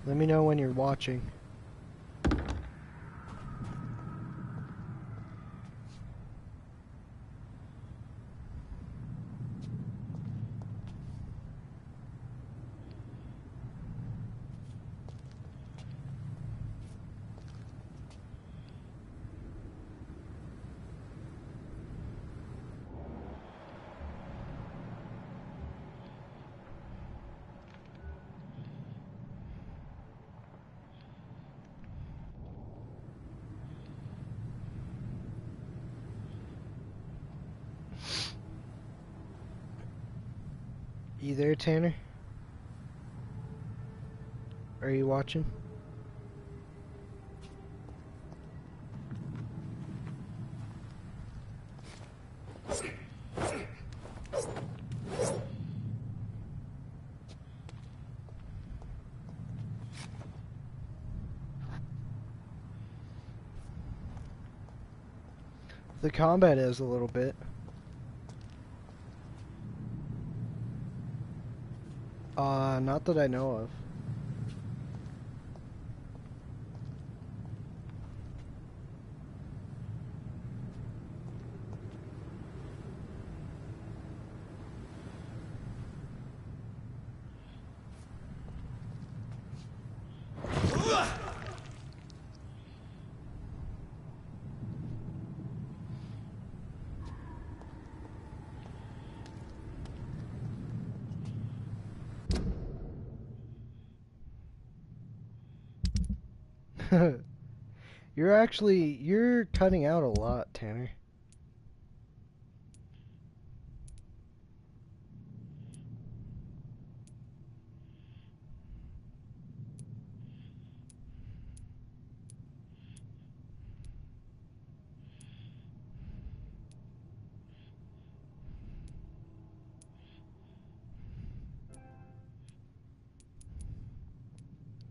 Let me know when you're watching. You there, Tanner? Are you watching? The combat is a little bit. Not that I know of. You're cutting out a lot, Tanner.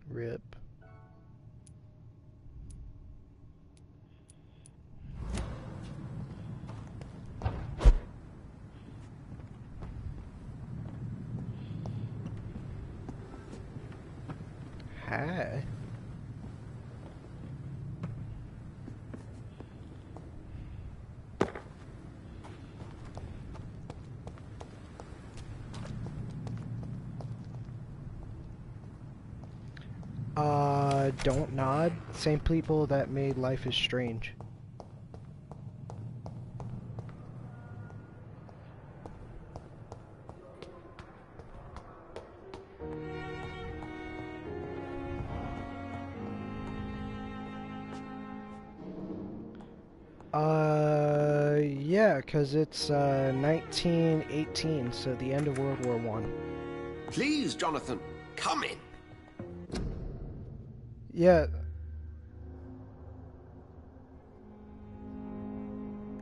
Rip. Hi. Don't nod. Same people that made Life is Strange. Yeah, 'cause it's 1918, so the end of World War I. Please, Jonathan, come in. Yeah.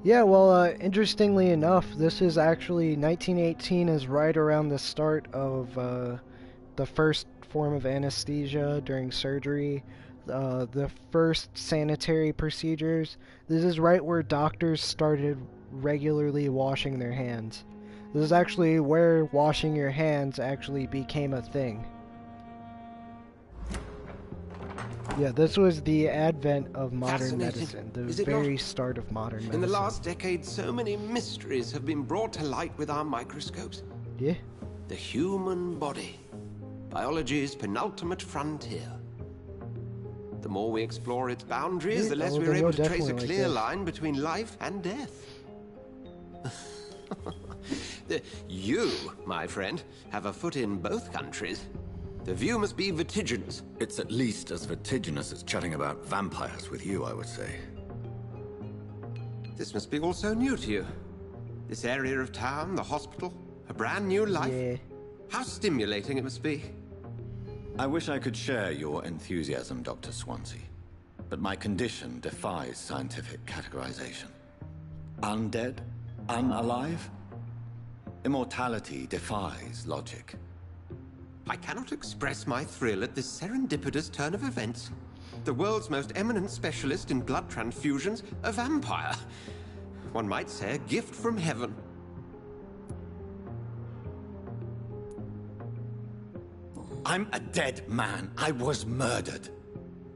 Yeah, well, interestingly enough, this is actually 1918 is right around the start of the first form of anesthesia during surgery, the first sanitary procedures. This is right where doctors started regularly washing their hands. This is actually where washing your hands actually became a thing. Yeah, this was the advent of modern medicine, the very start of modern medicine. In the last decade, so many mysteries have been brought to light with our microscopes. Yeah. The human body, biology's penultimate frontier. The more we explore its boundaries, the less we're able to trace a clear line between life and death. You, my friend, have a foot in both countries. The view must be vertiginous. It's at least as vertiginous as chatting about vampires with you, I would say. This must be all so new to you. This area of town, the hospital, a brand new life. Yeah. How stimulating it must be. I wish I could share your enthusiasm, Dr. Swansea. But my condition defies scientific categorization. Undead? Unalive? Immortality defies logic. I cannot express my thrill at this serendipitous turn of events. The world's most eminent specialist in blood transfusions, a vampire. One might say a gift from heaven. I'm a dead man. I was murdered.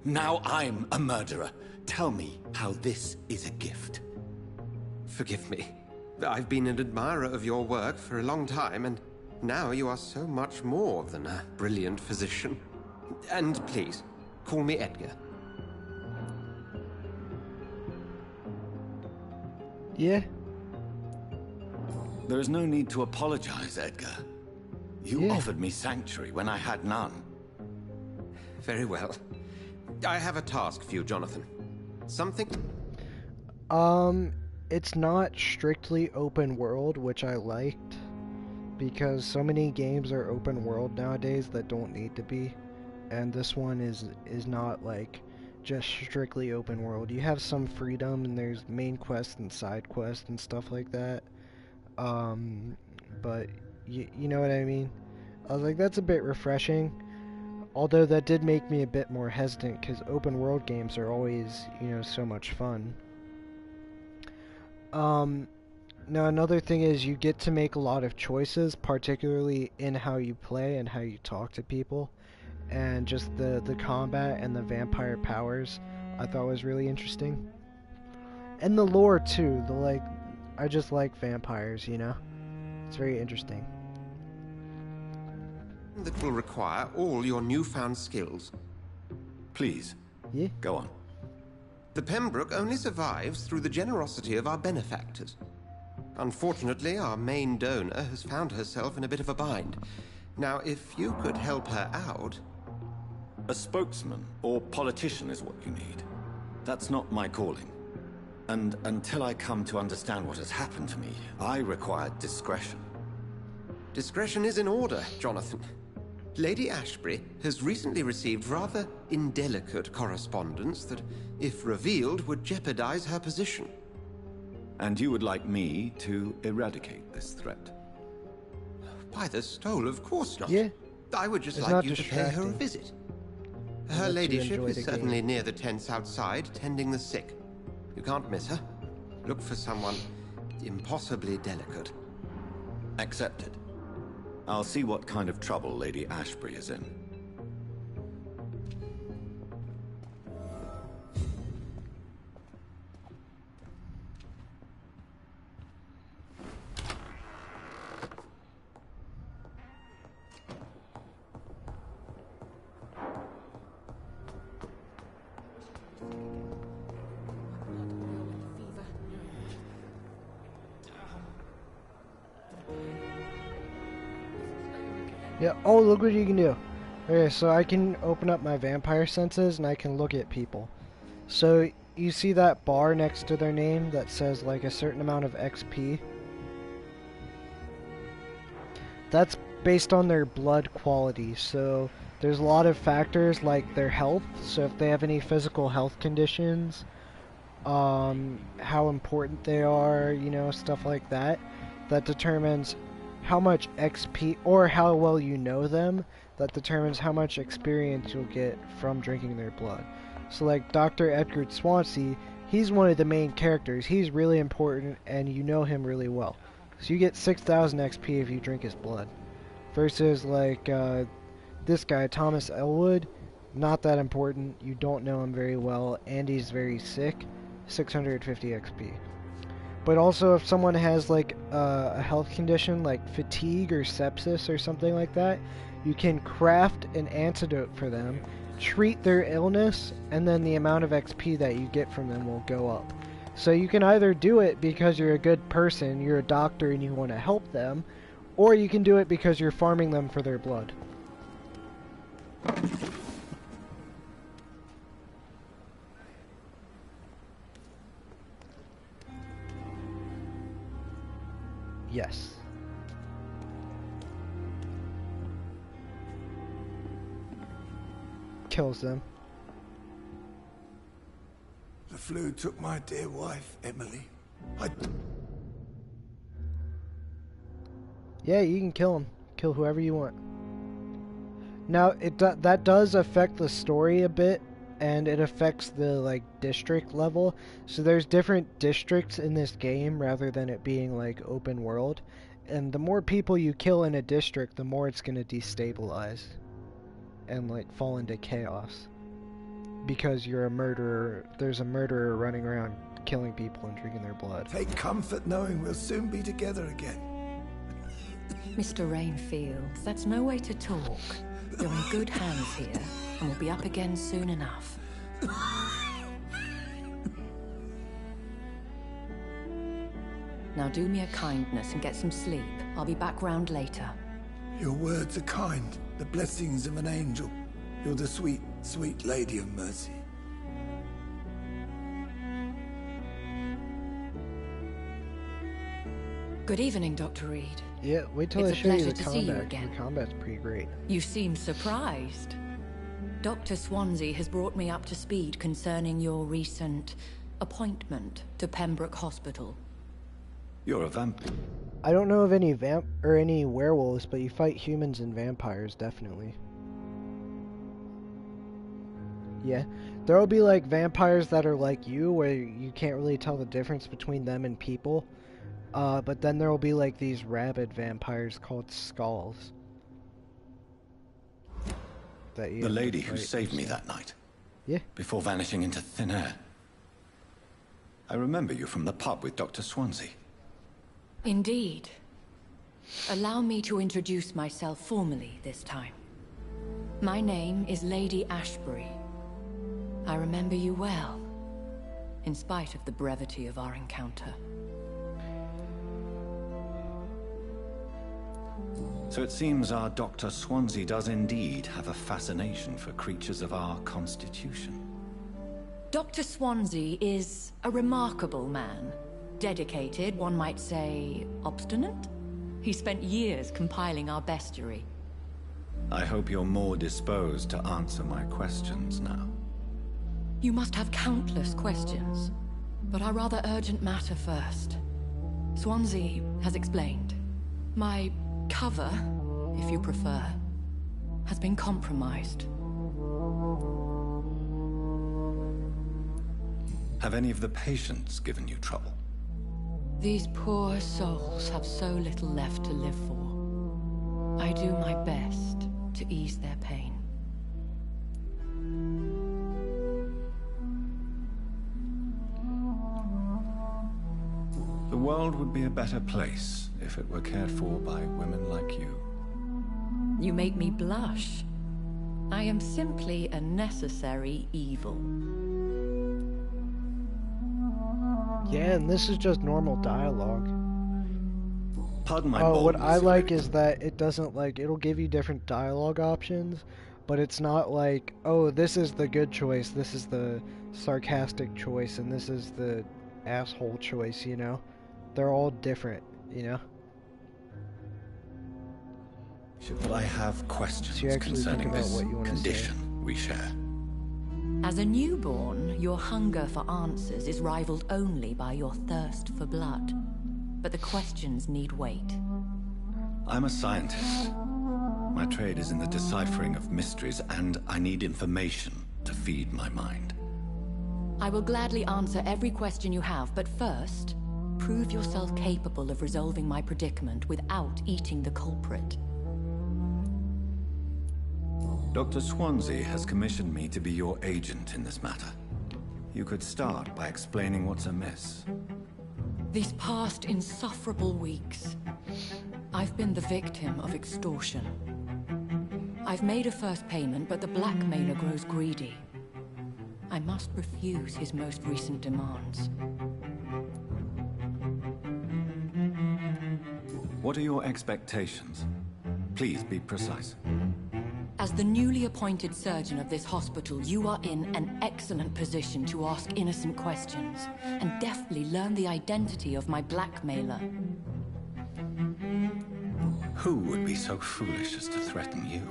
Now I'm a murderer. Tell me how this is a gift. Forgive me. I've been an admirer of your work for a long time, and now you are so much more than a brilliant physician. And please, call me Edgar. Yeah. There is no need to apologize, Edgar. You offered me sanctuary when I had none. Very well. I have a task for you, Jonathan. Something... It's not strictly open world, which I liked, because so many games are open world nowadays that don't need to be, and this one is not like just strictly open world. You have some freedom, and there's main quests and side quests and stuff like that. But you know what I mean? I was like, that's a bit refreshing. Although that did make me a bit more hesitant, because open world games are always, you know, so much fun. Now another thing is you get to make a lot of choices, particularly in how you play and how you talk to people. And just the combat and the vampire powers I thought was really interesting. And the lore too, I just like vampires, you know? It's very interesting. That will require all your newfound skills. Please, go on. The Pembroke only survives through the generosity of our benefactors. Unfortunately, our main donor has found herself in a bit of a bind. Now, if you could help her out... A spokesman or politician is what you need. That's not my calling. And until I come to understand what has happened to me, I require discretion. Discretion is in order, Jonathan. Lady Ashbury has recently received rather indelicate correspondence that, if revealed, would jeopardize her position. And you would like me to eradicate this threat? By the stole, of course not. Yeah. I would just like you to pay her a visit. Her ladyship is certainly near the tents outside, tending the sick. You can't miss her. Look for someone impossibly delicate. Accepted. I'll see what kind of trouble Lady Ashbury is in. Yeah, oh, look what you can do. Okay, so I can open up my vampire senses and I can look at people. So, you see that bar next to their name that says like a certain amount of XP? That's based on their blood quality. So, there's a lot of factors like their health. So, if they have any physical health conditions, how important they are, you know, stuff like that. That determines how much XP, or how well you know them, that determines how much experience you'll get from drinking their blood. So like Dr. Edgar Swansea, he's one of the main characters. He's really important and you know him really well. So you get 6,000 XP if you drink his blood. Versus like this guy, Thomas Elwood, not that important. You don't know him very well and he's very sick. 650 XP. But also if someone has like a health condition like fatigue or sepsis or something like that, you can craft an antidote for them, treat their illness, and then the amount of XP that you get from them will go up. So you can either do it because you're a good person, you're a doctor and you want to help them, or you can do it because you're farming them for their blood. Yes. Kills them. The flu took my dear wife, Emily. Yeah, you can kill him. Kill whoever you want. Now, that does affect the story a bit, and it affects the, like, district level. So there's different districts in this game, rather than it being, like, open world. And the more people you kill in a district, the more it's going to destabilize. and like fall into chaos because you're a murderer. There's a murderer running around killing people and drinking their blood. Take comfort knowing we'll soon be together again. Mr. Rainfield, that's no way to talk. You're in good hands here, and we'll be up again soon enough. Now do me a kindness and get some sleep. I'll be back round later. Your words are kind, the blessings of an angel. You're the sweet, sweet Lady of Mercy. Good evening, Dr. Reed. Yeah, wait till It's I a show you pleasure the to see you combat. again. The combat's pretty great. You seem surprised. Dr. Swansea has brought me up to speed concerning your recent appointment to Pembroke Hospital. You're a vamp. I don't know of any any werewolves, but you fight humans and vampires, definitely. Yeah. There'll be like vampires that are like you, where you can't really tell the difference between them and people. But then there'll be like these rabid vampires called skulls. That you The have to lady who fight. saved me that night. Yeah. Before vanishing into thin air. I remember you from the pub with Dr. Swansea. Indeed. Allow me to introduce myself formally this time. My name is Lady Ashbury. I remember you well, in spite of the brevity of our encounter. So it seems our Dr. Swansea does indeed have a fascination for creatures of our constitution. Dr. Swansea is a remarkable man. Dedicated, one might say, obstinate? He spent years compiling our bestiary. I hope you're more disposed to answer my questions now. You must have countless questions, but our rather urgent matter first. Swansea has explained. My cover, if you prefer, has been compromised. Have any of the patients given you trouble? These poor souls have so little left to live for. I do my best to ease their pain. The world would be a better place if it were cared for by women like you. You make me blush. I am simply a necessary evil. Yeah, and this is just normal dialogue. Pardon my Oh, what boldness, I Your like Lady. is that it doesn't like, it'll give you different dialogue options, but it's not like, oh, this is the good choice, this is the sarcastic choice, and this is the asshole choice, you know? They're all different, you know? But I have questions So you actually think concerning about this what you wanna say. condition we share. As a newborn, your hunger for answers is rivaled only by your thirst for blood. But the questions need wait. I'm a scientist. My trade is in the deciphering of mysteries, and I need information to feed my mind. I will gladly answer every question you have, but first, prove yourself capable of resolving my predicament without eating the culprit. Dr. Swansea has commissioned me to be your agent in this matter. You could start by explaining what's amiss. These past insufferable weeks, I've been the victim of extortion. I've made a first payment, but the blackmailer grows greedy. I must refuse his most recent demands. What are your expectations? Please be precise. As the newly appointed surgeon of this hospital, you are in an excellent position to ask innocent questions and deftly learn the identity of my blackmailer. Who would be so foolish as to threaten you?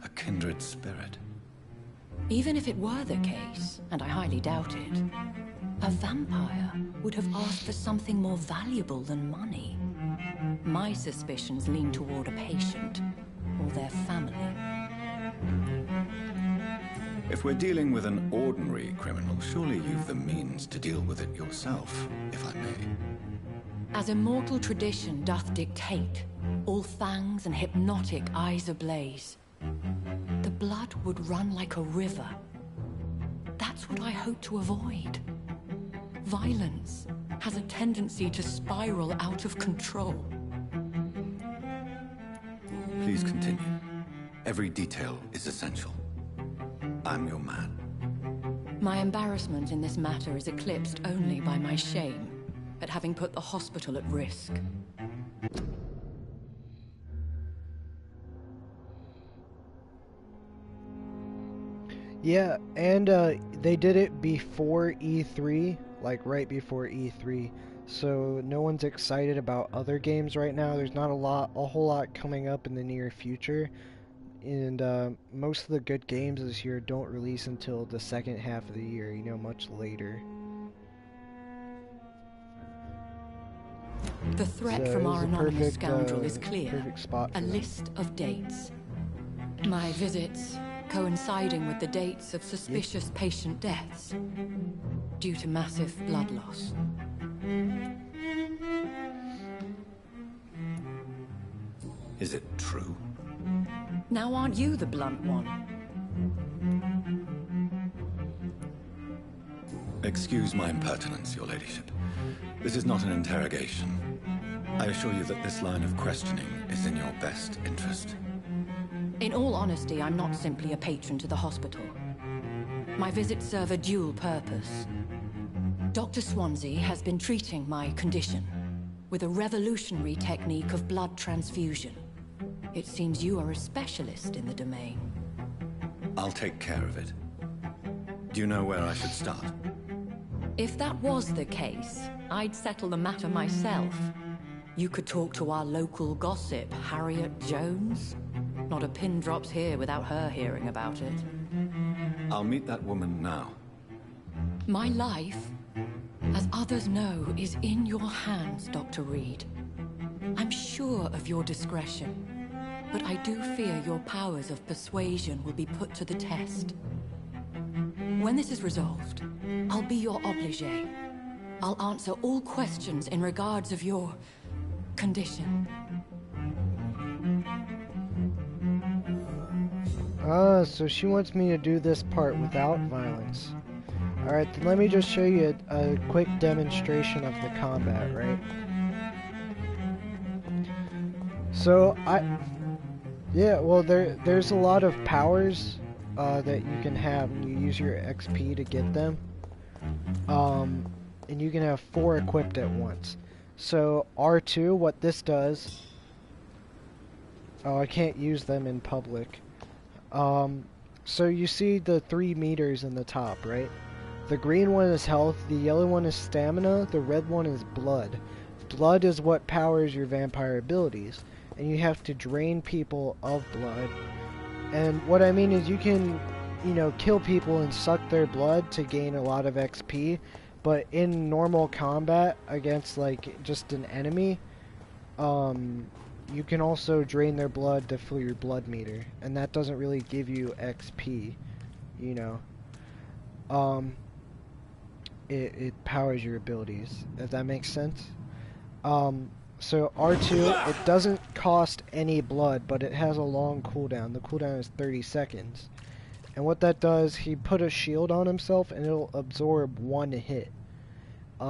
A kindred spirit. Even if it were the case, and I highly doubt it, a vampire would have asked for something more valuable than money. My suspicions lean toward a patient or their family. If we're dealing with an ordinary criminal, surely you've the means to deal with it yourself, if I may. As immortal tradition doth dictate, all fangs and hypnotic eyes ablaze. The blood would run like a river. That's what I hope to avoid. Violence has a tendency to spiral out of control. Please continue. Every detail is essential. I'm your man. My embarrassment in this matter is eclipsed only by my shame at having put the hospital at risk. Yeah, and they did it before E3, like right before E3. So no one's excited about other games right now. There's not a whole lot coming up in the near future. And most of the good games this year don't release until the second half of the year, you know, much later. The threat So from it was our a anonymous perfect, scoundrel is perfect clear. spot A for them. list of dates. My visits coinciding with the dates of suspicious patient deaths due to massive blood loss. Is it true? Now aren't you the blunt one? Excuse my impertinence, your ladyship. This is not an interrogation. I assure you that this line of questioning is in your best interest. In all honesty, I'm not simply a patron to the hospital. My visits serve a dual purpose. Dr. Swansea has been treating my condition with a revolutionary technique of blood transfusion. It seems you are a specialist in the domain. I'll take care of it. Do you know where I should start? If that was the case, I'd settle the matter myself. You could talk to our local gossip, Harriet Jones. Not a pin drops here without her hearing about it. I'll meet that woman now. My life, as others know, is in your hands, Dr. Reed. I'm sure of your discretion, but I do fear your powers of persuasion will be put to the test. When this is resolved, I'll be your obligé. I'll answer all questions in regards of your condition. So she wants me to do this part without violence. Alright, then let me just show you a quick demonstration of the combat, right? So, yeah, well, there's a lot of powers that you can have when you use your XP to get them. And you can have 4 equipped at once. So, R2, what this does... Oh, I can't use them in public. So you see the 3 meters in the top, right? The green one is health, the yellow one is stamina, the red one is blood. Blood is what powers your vampire abilities, and you have to drain people of blood. And what I mean is you can, you know, kill people and suck their blood to gain a lot of XP, but in normal combat against, like, just an enemy, you can also drain their blood to fill your blood meter, and that doesn't really give you XP, you know. It powers your abilities, if that makes sense. So R2, it doesn't cost any blood, but it has a long cooldown. The cooldown is 30 seconds. And what that does, he put a shield on himself, and it'll absorb 1 hit.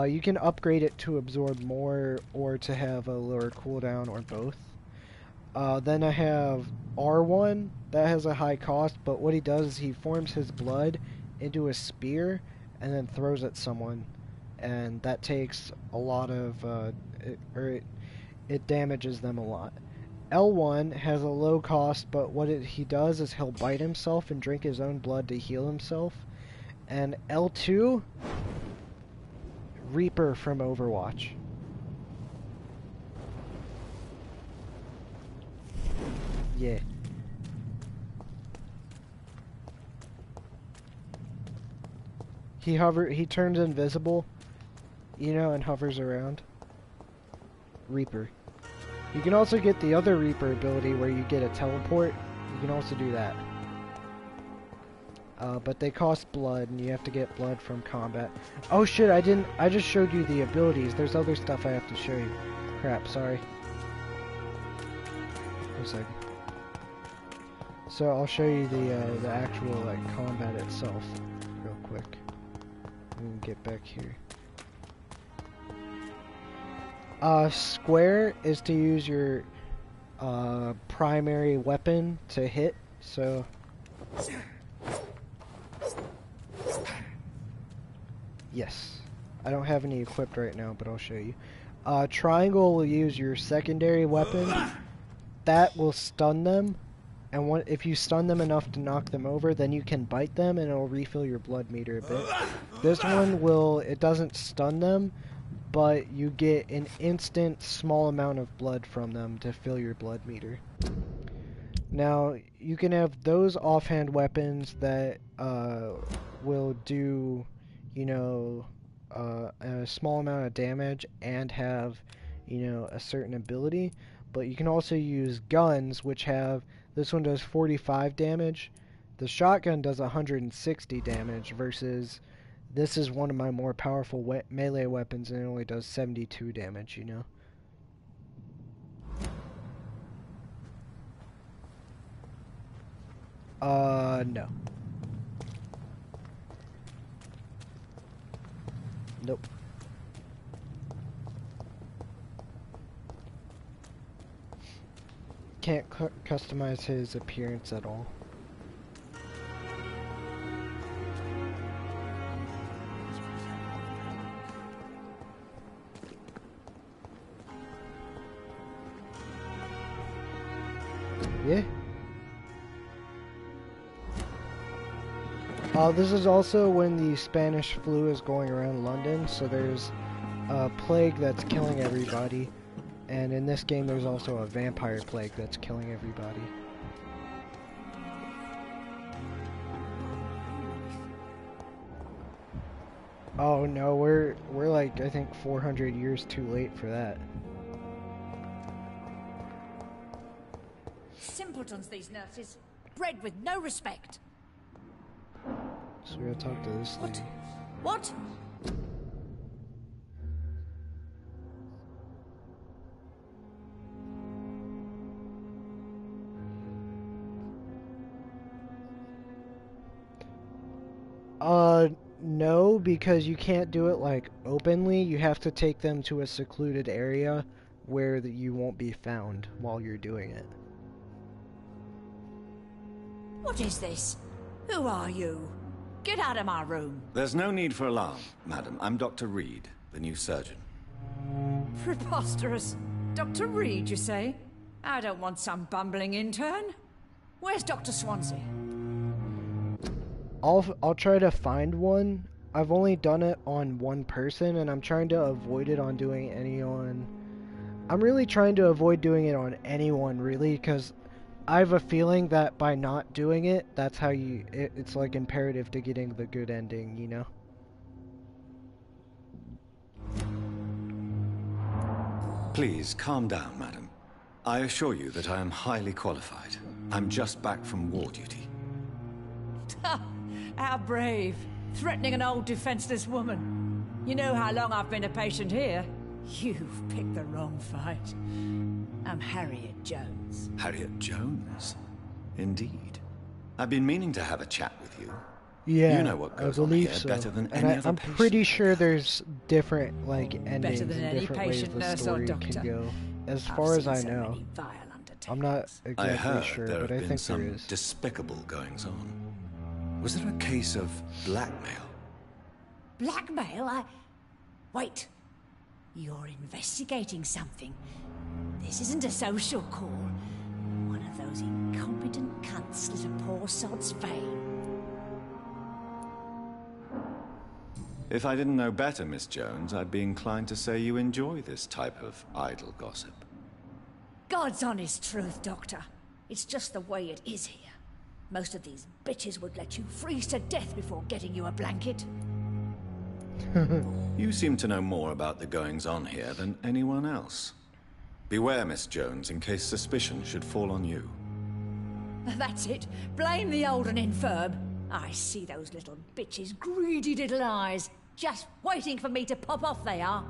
You can upgrade it to absorb more, or to have a lower cooldown, or both. Then I have R1, that has a high cost, but what he does is he forms his blood into a spear, and then throws at someone. And that takes a lot of, it damages them a lot. L1 has a low cost, but what he does is he'll bite himself and drink his own blood to heal himself. And L2, Reaper from Overwatch. Yeah. He turns invisible, you know, and hovers around. Reaper. You can also get the other Reaper ability where you get a teleport. You can also do that. But they cost blood, and you have to get blood from combat. Oh shit, I just showed you the abilities. There's other stuff I have to show you. Crap, sorry. 1 second. So I'll show you the actual like combat itself real quick. Let me get back here. Square is to use your primary weapon to hit. So yes, I don't have any equipped right now, but I'll show you. Triangle will use your secondary weapon. That will stun them. And if you stun them enough to knock them over, then you can bite them and it'll refill your blood meter a bit. This one it doesn't stun them, but you get an instant small amount of blood from them to fill your blood meter. Now, you can have those offhand weapons that will do, you know, a small amount of damage and have, you know, a certain ability. But you can also use guns, which have... This one does 45 damage. The shotgun does 160 damage versus this is one of my more powerful melee weapons and it only does 72 damage, you know. No. Nope. Can't customize his appearance at all. Yeah. This is also when the Spanish flu is going around London, so there's a plague that's killing everybody. And in this game, there's also a vampire plague that's killing everybody. Oh no, we're like, I think 400 years too late for that. Simpletons, these nurses. Bred with no respect. So we're gonna talk to this lady. What? No, because you can't do it, like, openly. You have to take them to a secluded area where you won't be found while you're doing it. What is this? Who are you? Get out of my room. There's no need for alarm, madam. I'm Dr. Reed, the new surgeon. Preposterous. Dr. Reed, you say? I don't want some bumbling intern. Where's Dr. Swansea? I'll try to find one. I've only done it on one person, and I'm trying to avoid it on doing anyone. I'm really trying to avoid doing it on anyone, really, because I have a feeling that by not doing it, that's how it's like imperative to getting the good ending, you know? Please, calm down, madam. I assure you that I am highly qualified. I'm just back from war duty. How brave. Threatening an old defenseless woman. You know how long I've been a patient here? You've picked the wrong fight. I'm Harriet Jones. Harriet Jones? Indeed. I've been meaning to have a chat with you. Yeah, you know what goes I believe on here so. better than and any other I'm patient. pretty sure there's different, like, endings Better than and any different ways patient, the nurse, or story doctor. can go. As I've far as seen I so know. many vile I'm not undertakings. I exactly heard sure, there but have I been think some there is. despicable goings-on. Was there a case of blackmail? Blackmail? Wait. You're investigating something. This isn't a social call. One of those incompetent cunts slit a poor sod's vein. If I didn't know better, Miss Jones, I'd be inclined to say you enjoy this type of idle gossip. God's honest truth, Doctor. It's just the way it is here. Most of these bitches would let you freeze to death before getting you a blanket. You seem to know more about the goings-on here than anyone else. Beware, Miss Jones, in case suspicion should fall on you. That's it. Blame the old and infirm. I see those little bitches' greedy little eyes. Just waiting for me to pop off, they are.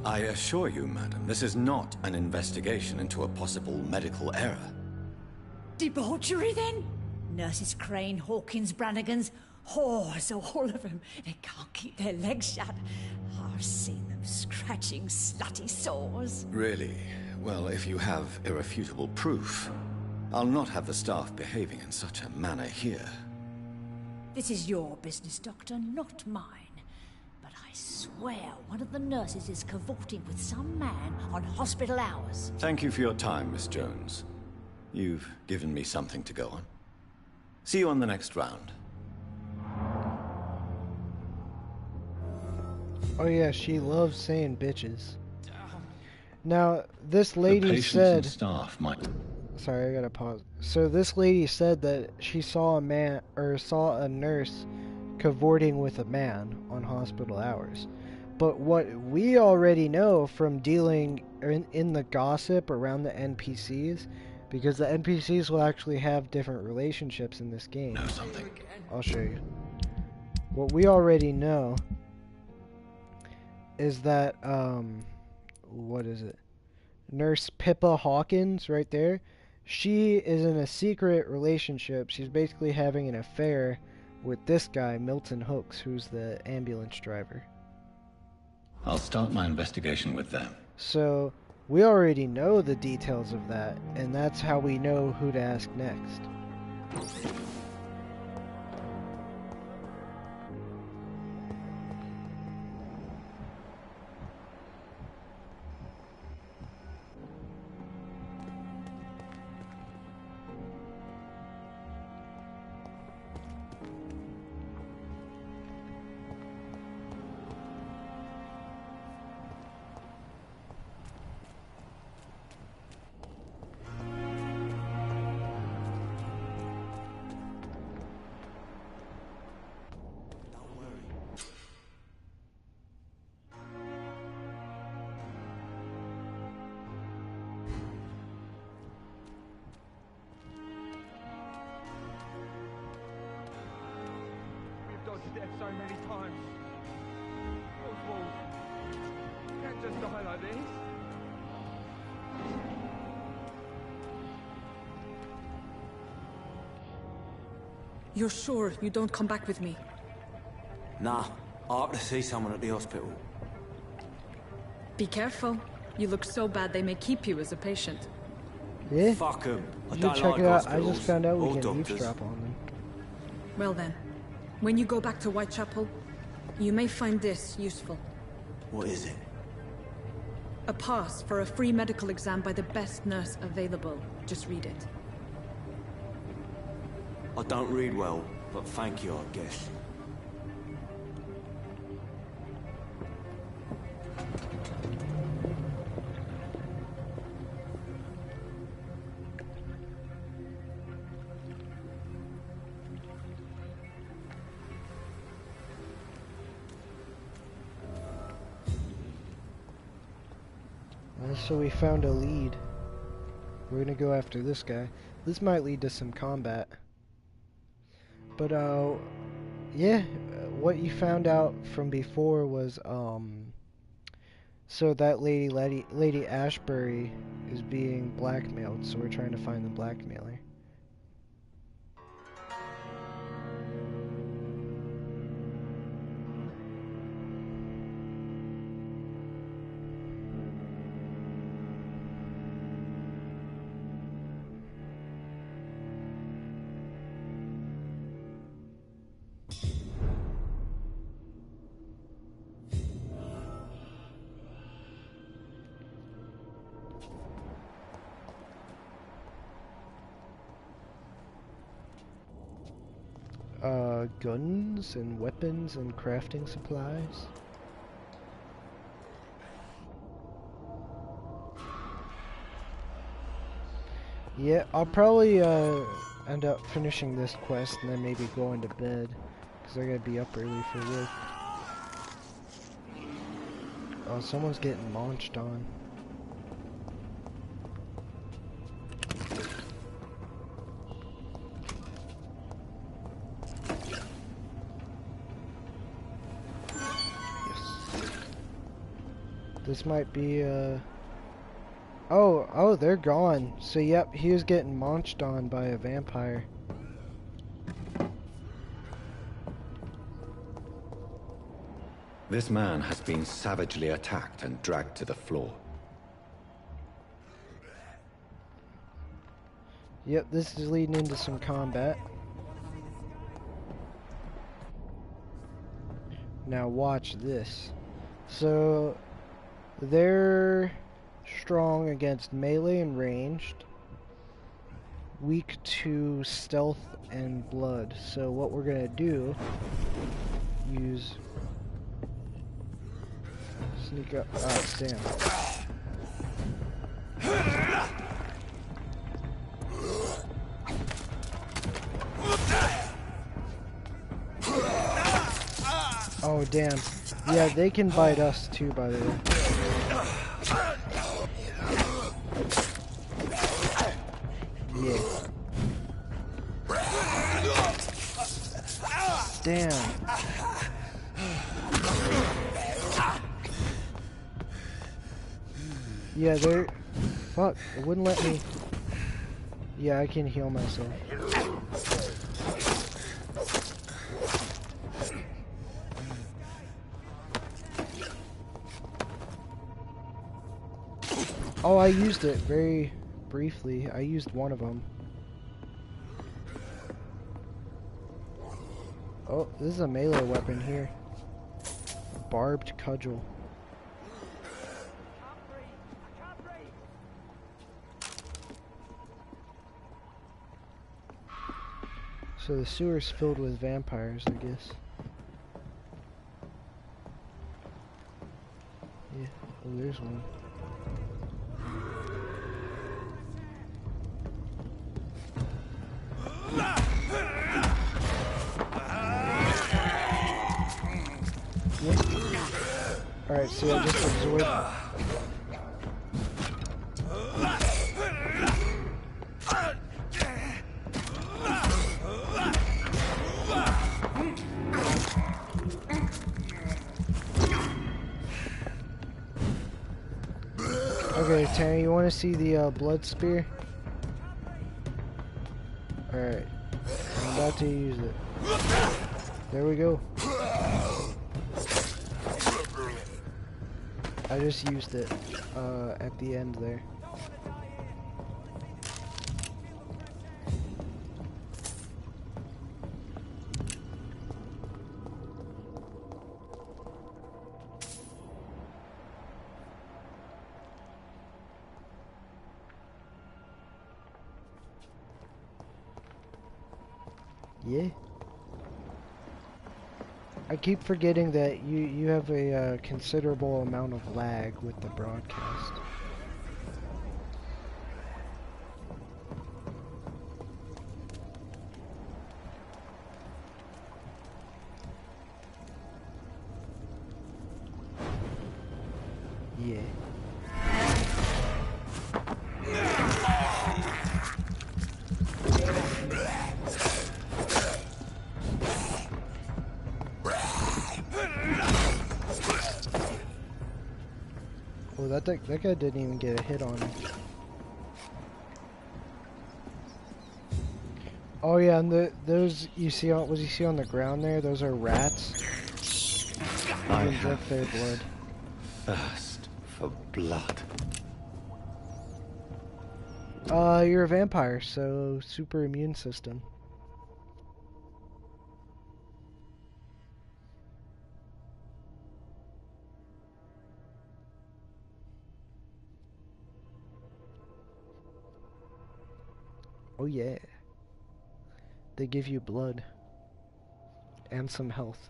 I assure you, madam, this is not an investigation into a possible medical error. Debauchery, then? Nurses Crane, Hawkins, Brannigans, whores, all of them. They can't keep their legs shut. I've seen them scratching slutty sores. Really? Well, if you have irrefutable proof, I'll not have the staff behaving in such a manner here. This is your business, Doctor, not mine. But I swear one of the nurses is cavorting with some man on hospital hours. Thank you for your time, Miss Jones. You've given me something to go on. See you on the next round. Oh yeah, she loves saying bitches. Now, this lady said... staff might... Sorry, I gotta pause. So this lady said that she saw a man, or saw a nurse cavorting with a man on hospital hours. But what we already know from dealing in the gossip around the NPCs, because the NPCs will actually have different relationships in this game. Know something? I'll show you. What we already know is that, what is it? Nurse Pippa Hawkins, right there. She is in a secret relationship. She's basically having an affair with this guy, Milton Hooks, who's the ambulance driver. I'll start my investigation with them. So, we already know the details of that, and that's how we know who to ask next. Death so many times. Oswald, you can't just die like this. You're sure you don't come back with me? Nah, I have to see someone at the hospital. Be careful. You look so bad they may keep you as a patient. Yeah? Fuck 'em. I You don't check like it out. I hospitals just found out we or can doctors. eavesdrop on them. Well then, when you go back to Whitechapel, you may find this useful. What is it? A pass for a free medical exam by the best nurse available. Just read it. I don't read well, but thank you, I guess. So we found a lead. We're gonna go after this guy. This might lead to some combat. But, yeah, what you found out from before was, so that Lady Ashbury is being blackmailed, so we're trying to find the blackmailer. Guns and weapons and crafting supplies. Yeah, I'll probably end up finishing this quest and then maybe going to bed, because I gotta be up early for work. Oh, someone's getting launched on. This might be Oh, they're gone. So yep, he was getting munched on by a vampire. This man has been savagely attacked and dragged to the floor. Yep, this is leading into some combat. Now watch this. So they're strong against melee and ranged, weak to stealth and blood. So what we're gonna do, use sneak up. Oh damn. Oh damn. Yeah, they can bite us too, by the way. Yeah. Damn. Yeah, they're... Fuck, it wouldn't let me... Yeah, I can heal myself. Oh, I used it very briefly. I used one of them. Oh, this is a melee weapon here. A barbed cudgel. So the sewer's filled with vampires, I guess. Yeah, oh, there's one. Alright, so I just absorbed. Okay, Tanner, you want to see the blood spear? Alright, I'm about to use it. There we go. I just used it at the end there. Yeah. I keep forgetting that you have a considerable amount of lag with the broadcast. Yeah. Oh, that guy didn't even get a hit on him. Oh yeah, and those you see on what you see on the ground there, those are rats. You can drink their blood. Thirst for blood. You're a vampire, so super immune system. Oh yeah. They give you blood. And some health.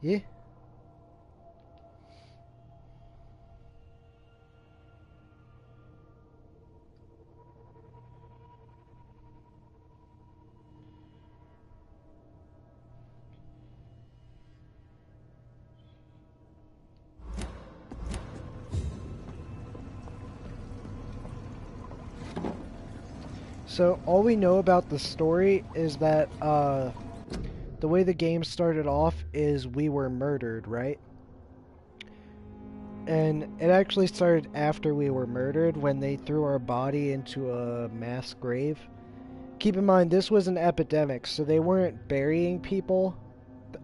Yeah. So all we know about the story is that the way the game started off is we were murdered, right? And it actually started after we were murdered when they threw our body into a mass grave. Keep in mind, this was an epidemic, so they weren't burying people.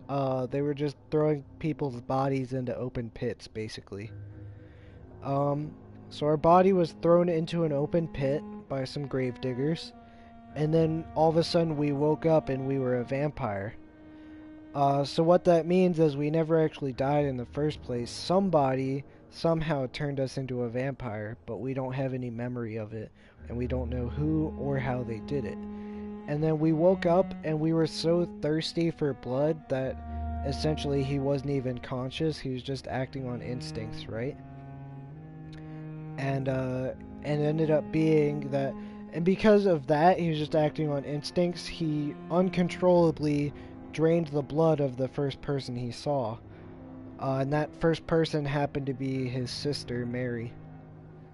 They were just throwing people's bodies into open pits, basically. So our body was thrown into an open pit by some grave diggers, and then all of a sudden we woke up and we were a vampire. So what that means is we never actually died in the first place. Somebody somehow turned us into a vampire, but we don't have any memory of it, and we don't know who or how they did it. And then we woke up and we were so thirsty for blood that essentially he wasn't even conscious. He was just acting on instincts, right? And it ended up being that, and because of that, he was just acting on instincts, he uncontrollably drained the blood of the first person he saw. And that first person happened to be his sister, Mary.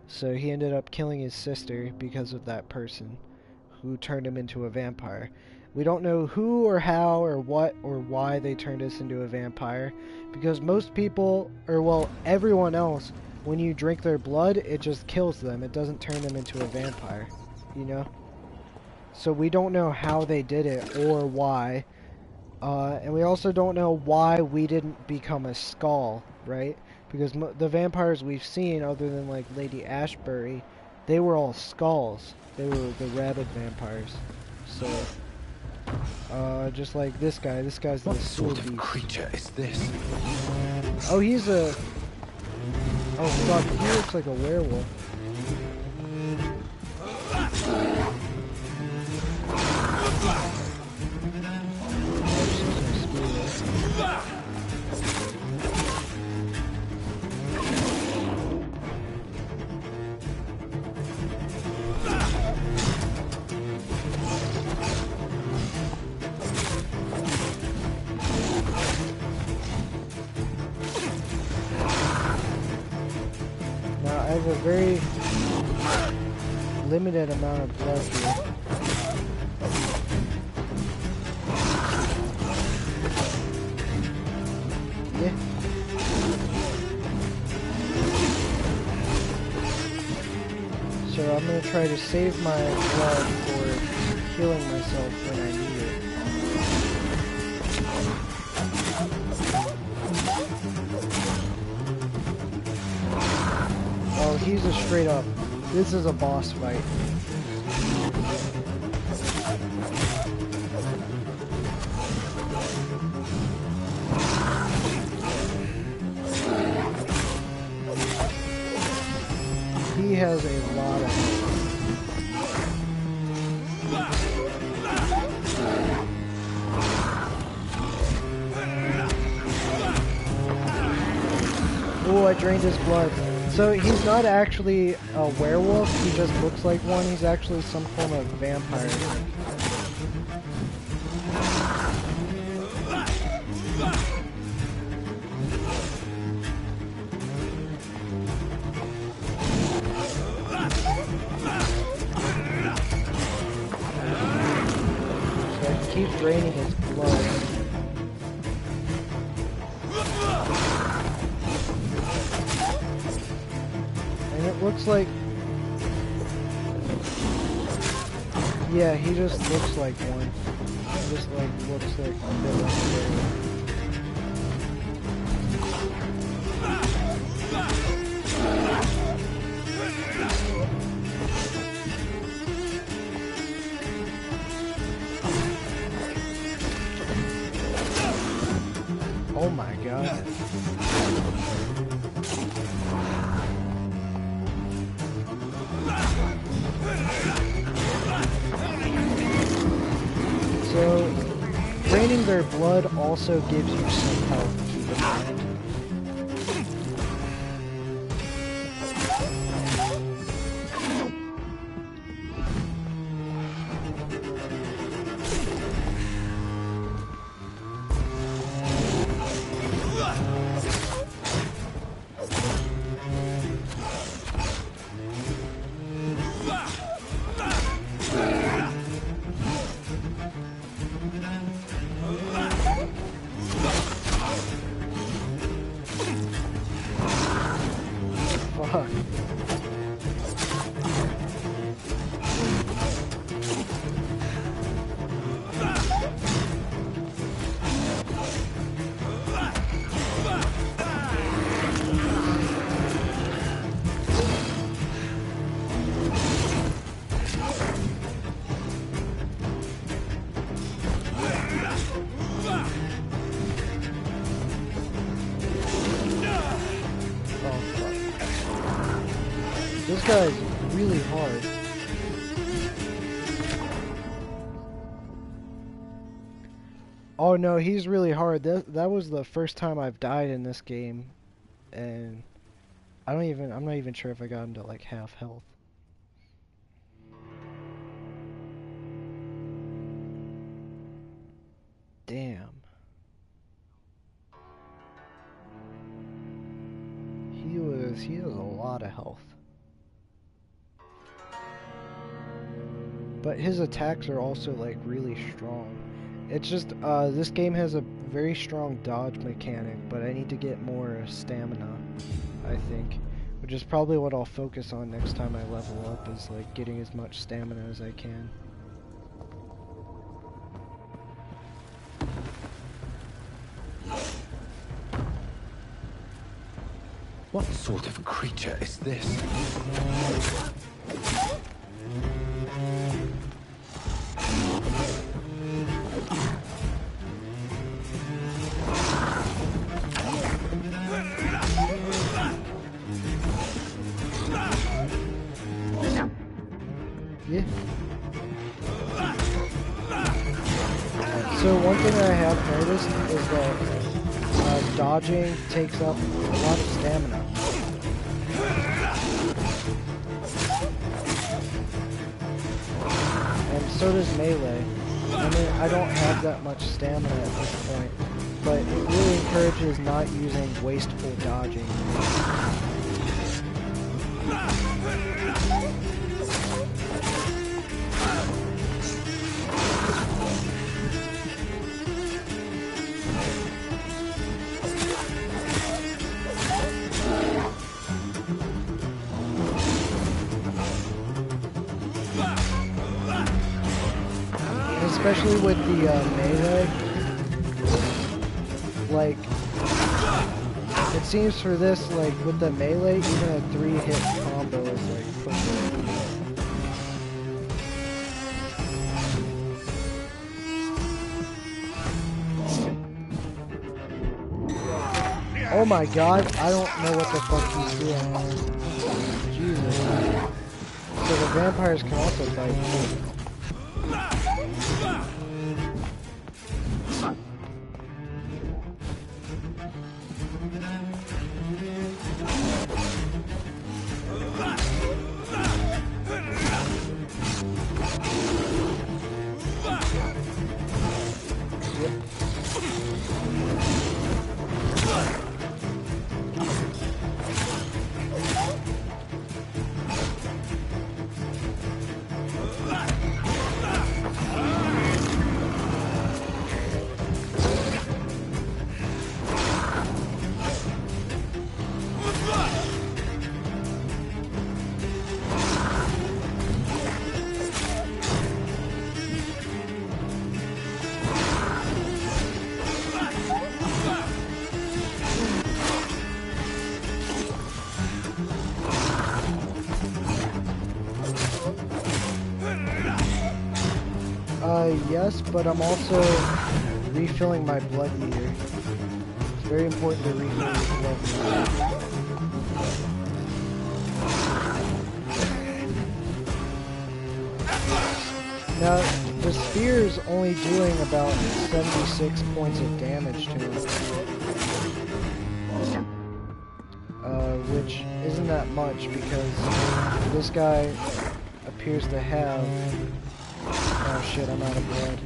So he ended up killing his sister because of that person who turned him into a vampire. We don't know who or how or what or why they turned us into a vampire, because most people, or well, everyone else, when you drink their blood, it just kills them. It doesn't turn them into a vampire, you know? So we don't know how they did it or why. And we also don't know why we didn't become a skull, right? Because the vampires we've seen, other than like Lady Ashbury, they were all skulls. They were the rabid vampires. So, just like this guy. This guy's what the sort beast. of creature is this? Oh, he's a... Oh, fuck, he looks like a werewolf. Now, I have a very limited amount of blood here. Yeah. So I'm going to try to save my blood for healing myself when I need it. Oh, he's a straight up. This is a boss fight. He has a lot of health. Oh, I drained his blood. So he's not actually a werewolf, he just looks like one. He's actually some form of vampire. So I keep draining his blood. It looks like... Yeah, he just looks like one. He just like looks like a villain. Oh my god. So, draining their blood also gives you some health, keep in mind. guy's really hard. Oh no, he's really hard. That was the first time I've died in this game, and I'm not even sure if I got him to like half health. Damn. He has a lot of health. But his attacks are also like really strong. It's just this game has a very strong dodge mechanic, but I need to get more stamina, I think. Which is probably what I'll focus on next time I level up, is like getting as much stamina as I can. What sort of creature is this? Yeah. So one thing I have noticed is that dodging takes up a lot of stamina. And so does melee. I mean, I don't have that much stamina at this point, but it really encourages not using wasteful dodging. Especially with the melee, like, it seems for this, like, with the melee, even a 3-hit combo is, like, pretty. Oh my god, I don't know what the fuck he's doing. Jesus. So the vampires can also fight too. Yes, but I'm also refilling my blood meter. It's very important to refill your blood meter. Now, the spear is only doing about 76 points of damage to him. Which isn't that much because this guy appears to have... Oh shit, I'm out of blood.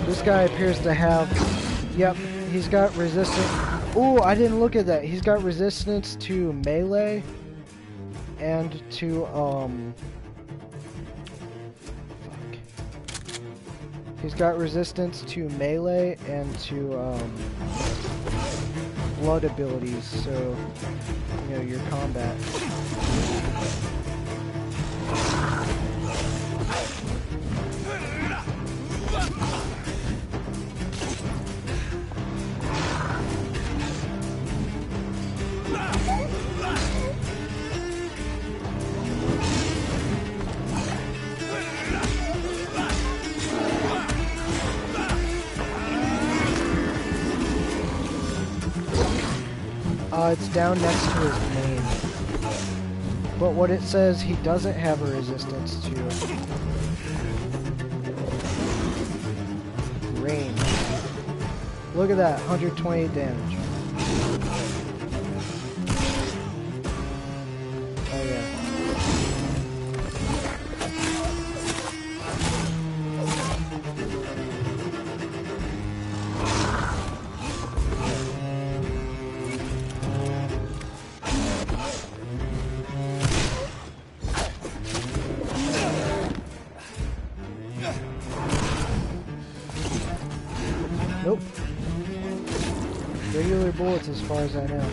This guy appears to have... Yep, he's got resistance... Ooh, I didn't look at that. He's got resistance to melee and to, Fuck. He's got resistance to melee and to, blood abilities, so, you know, your combat. It's down next to his name. But what it says he doesn't have a resistance to range. Look at that, 120 damage. Oh yeah. Nope. Regular bullets as far as I know.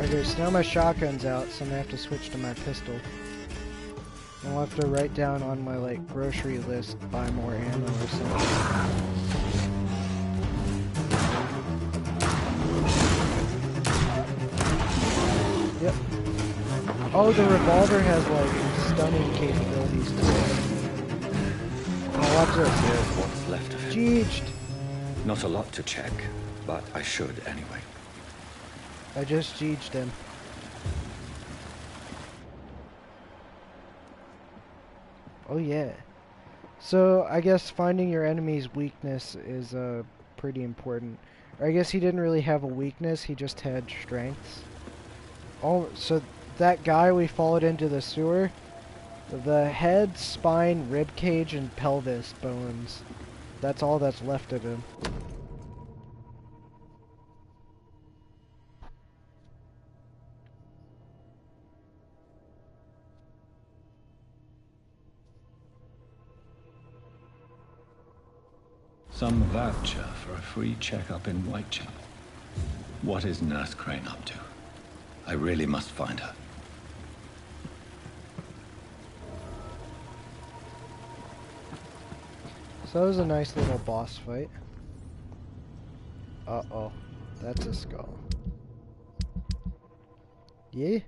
Okay, so now my shotgun's out, so I'm gonna have to switch to my pistol. I'll have to write down on my, like, grocery list, buy more ammo or something. Yep. Oh, the revolver has, like, stunning capabilities too. Oh, watch this. Here's what's left of it. Jeeged. Not a lot to check, but I should anyway. I just jeeged him. Oh yeah. So I guess finding your enemy's weakness is pretty important. Or I guess he didn't really have a weakness, he just had strengths. Oh, so that guy we followed into the sewer, the head, spine, rib cage, and pelvis bones. That's all that's left of him. Some voucher for a free checkup in Whitechapel. What is Nurse Crane up to? I really must find her. So that was a nice little boss fight. Uh-oh. That's a skull. Yeah?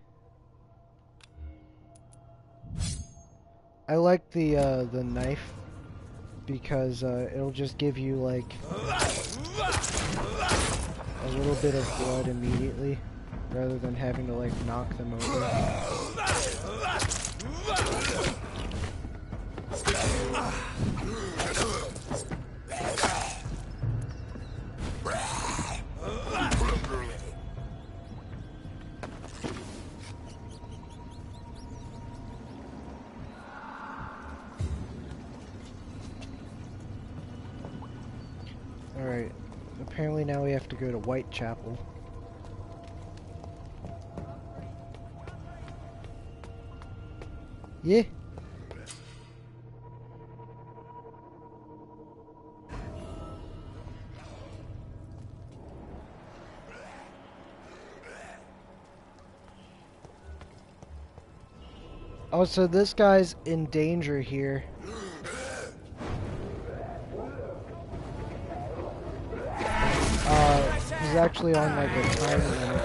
I like the knife because it'll just give you like a little bit of blood immediately rather than having to like knock them over. Alright, apparently now we have to go to Whitechapel. Yeah? Oh, so this guy's in danger here. He's actually on like a time limit,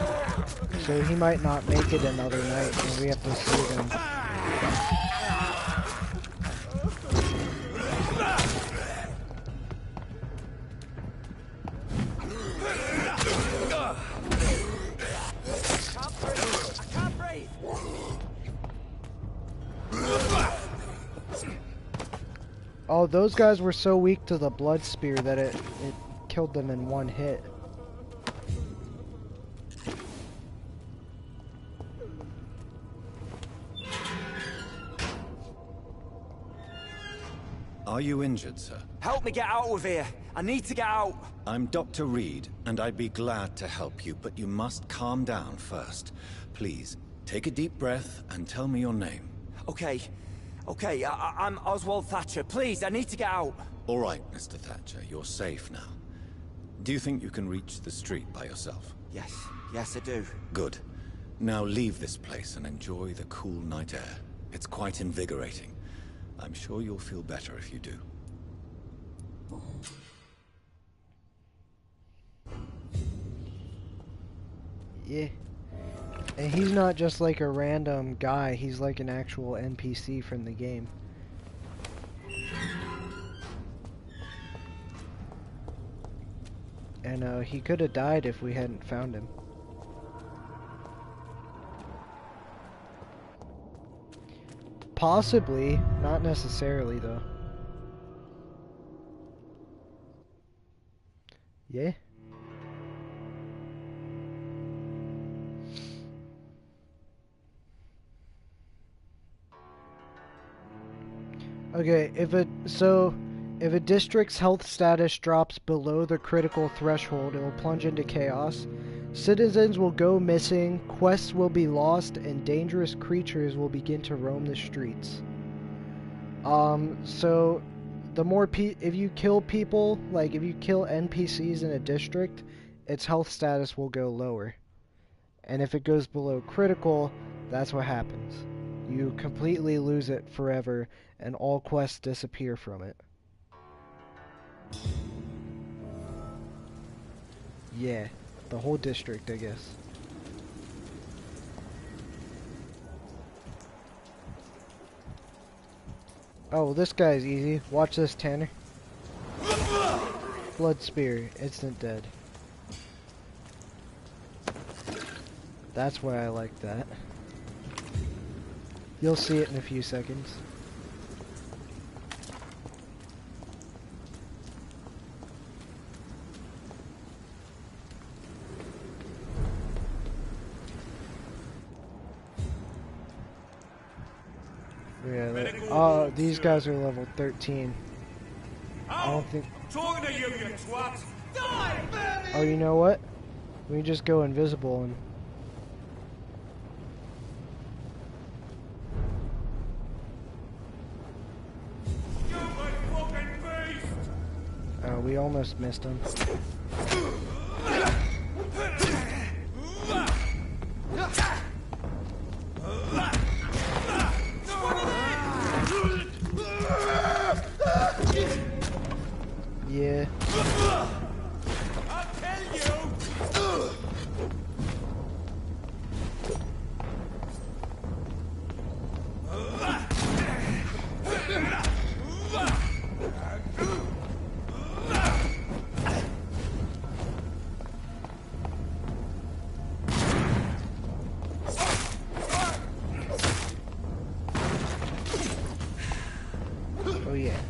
so he might not make it another night, and we have to save him. Oh, those guys were so weak to the blood spear that it killed them in one hit. Are you injured, sir? Help me get out of here. I need to get out. I'm Dr. Reed, and I'd be glad to help you, but you must calm down first. Please, take a deep breath and tell me your name. Okay. Okay, I'm Oswald Thatcher. Please, I need to get out. All right, Mr. Thatcher, you're safe now. Do you think you can reach the street by yourself? Yes, I do. Good. Now leave this place and enjoy the cool night air. It's quite invigorating. I'm sure you'll feel better if you do. Yeah. And he's not just like a random guy, he's like an actual NPC from the game. And he could have died if we hadn't found him. Possibly, not necessarily though. Yeah. Okay, if a district's health status drops below the critical threshold, it will plunge into chaos. Citizens will go missing, quests will be lost, and dangerous creatures will begin to roam the streets. So the more if you kill people, like if you kill NPCs in a district, its health status will go lower. And if it goes below critical, that's what happens. You completely lose it forever, and all quests disappear from it. Yeah, the whole district, I guess. Oh, this guy's easy. Watch this, Tanner. Blood Spear, instant dead. That's why I like that. You'll see it in a few seconds. Yeah, these guys are level 13. I don't think... Talking to you, you twat! Die, baby! Oh, you know what? We can just go invisible and... You my fucking beast! Oh, we almost missed him. Yeah. I'll tell you! Oh yeah.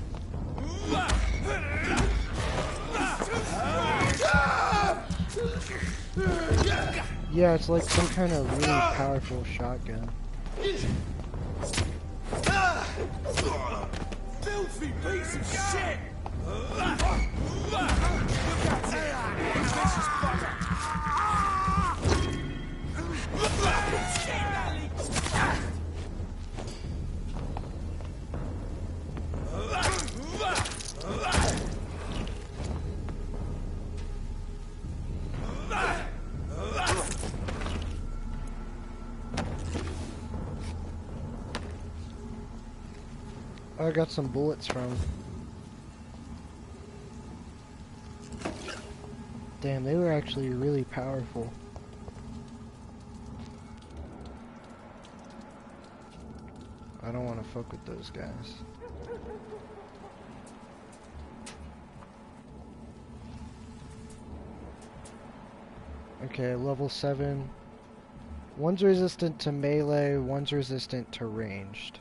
Yeah, it's like some kind of really powerful shotgun. Filthy piece of shit! I got some bullets from. Damn, they were actually really powerful. I don't want to fuck with those guys. Okay, level 7. One's resistant to melee, one's resistant to ranged.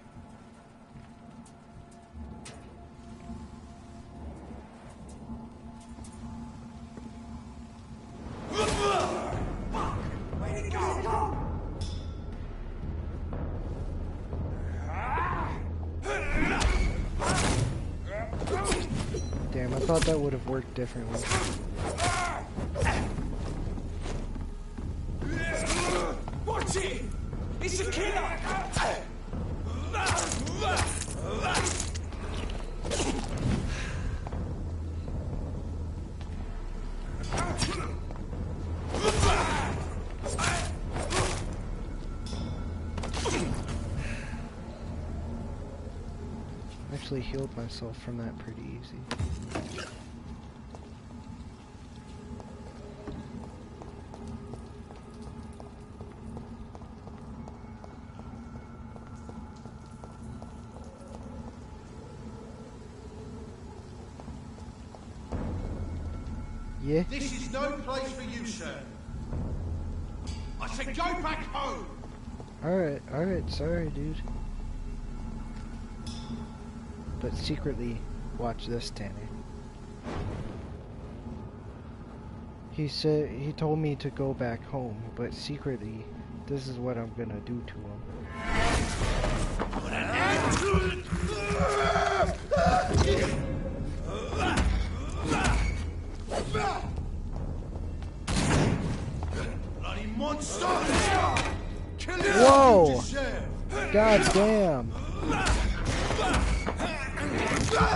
Damn, I thought that would have worked differently. Watch it! It's a killer! Actually healed myself from that pretty easy. Yeah? This is no place for you, sir. I said go back home! Alright, sorry, dude. But secretly, watch this, Tanner. He told me to go back home, but secretly, this is what I'm gonna do to him. Bloody monster! Whoa! God damn!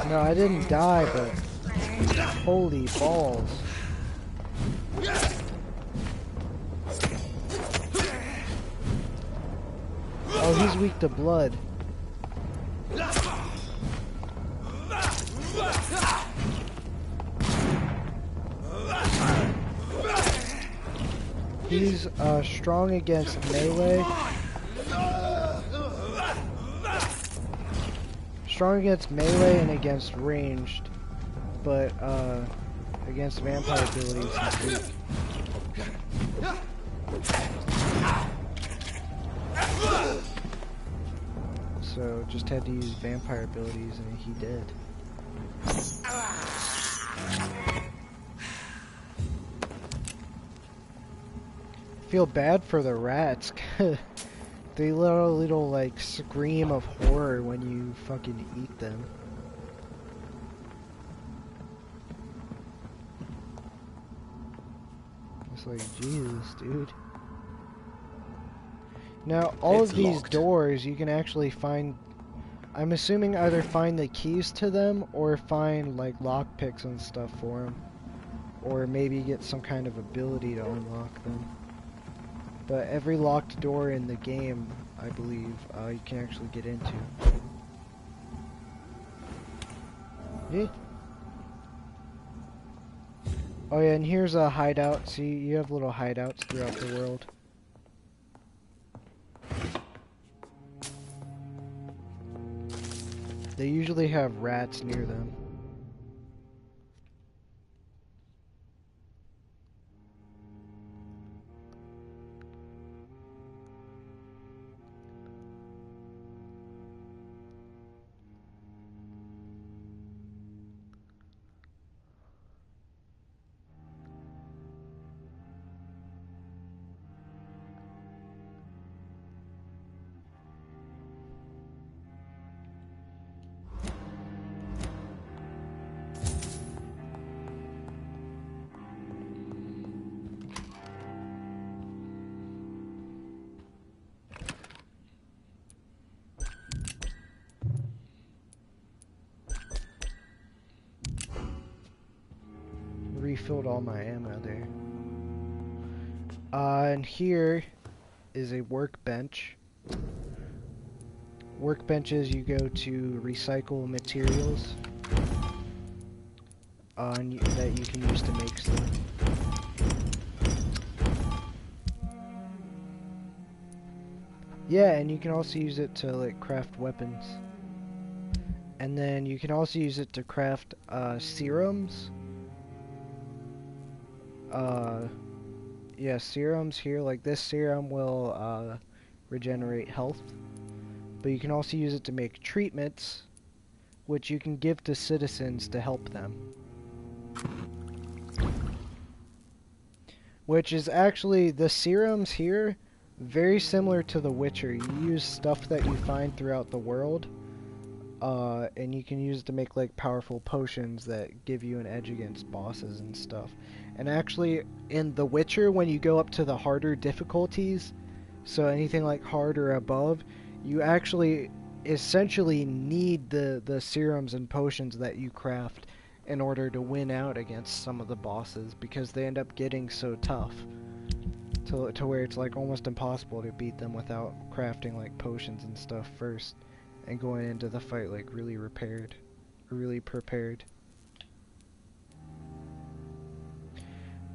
No, I didn't die, but holy balls. Oh, he's weak to blood. He's strong against melee. Strong against melee and against ranged, but against vampire abilities he's weak. So just had to use vampire abilities and he did. Feel bad for the rats. They little like scream of horror when you fucking eat them. It's like, Jesus, dude. Now, all of these doors, you can actually find, I'm assuming either find the keys to them or find like lockpicks and stuff for them. Or maybe get some kind of ability to unlock them. But every locked door in the game, I believe, you can actually get into. Yeah. Oh yeah, and here's a hideout. See, you have little hideouts throughout the world. They usually have rats near them. Refilled all my ammo there. And here is a workbench. Workbenches, you go to recycle materials that you can use to make stuff. Yeah, and you can also use it to like craft weapons. And then you can also use it to craft serums. Yeah, serums here, like this serum will regenerate health, but you can also use it to make treatments, which you can give to citizens to help them. Which is actually, the serums here, very similar to The Witcher. You use stuff that you find throughout the world, and you can use it to make like powerful potions that give you an edge against bosses and stuff. And actually, in The Witcher, when you go up to the harder difficulties, so anything like hard or above, you actually essentially need the serums and potions that you craft in order to win out against some of the bosses, because they end up getting so tough to where it's like almost impossible to beat them without crafting like potions and stuff first and going into the fight like really prepared.